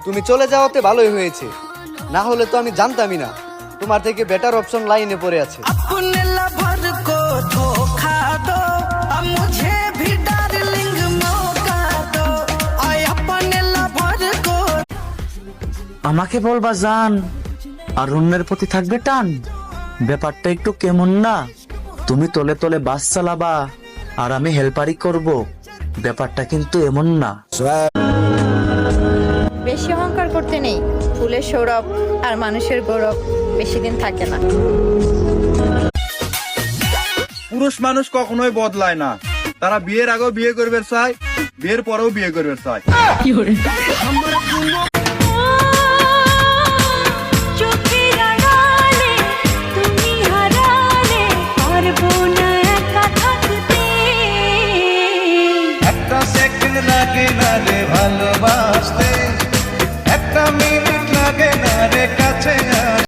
তুমি চলে যাওয়াতে ভালোই হয়েছে, না হলে তো আমি জানতামই না তোমার থেকে বেটার অপশন লাইনে পড়ে আছে। अपने लवर को धोखा दो, अब मुझे भी डार्लिंग मौका दो, आय अपने लवर को। আমাকে বলবা জান আর অন্যের প্রতি থাকবে টান, ব্যাপারটা একটু কেমন না? তুমি তলে তলে বাস চালাবা আর আমি হেল্পারি করব, ব্যাপারটা কিন্তু এমন না। বেশি অহংকার করতে নেই, ফুলের সৌরভ আর মানুষের গৌরব বেশি দিন থাকে না। পুরুষ মানুষ কখনোই বদলায় না, তারা বিয়ের আগেও বিয়ে করবে চায়, বিয়ের পরেও বিয়ে করবে চায়। একটা সেকেন্ড লাগে না রে ভালোবাসতে, একটা মিনিট লাগে না রে কাছে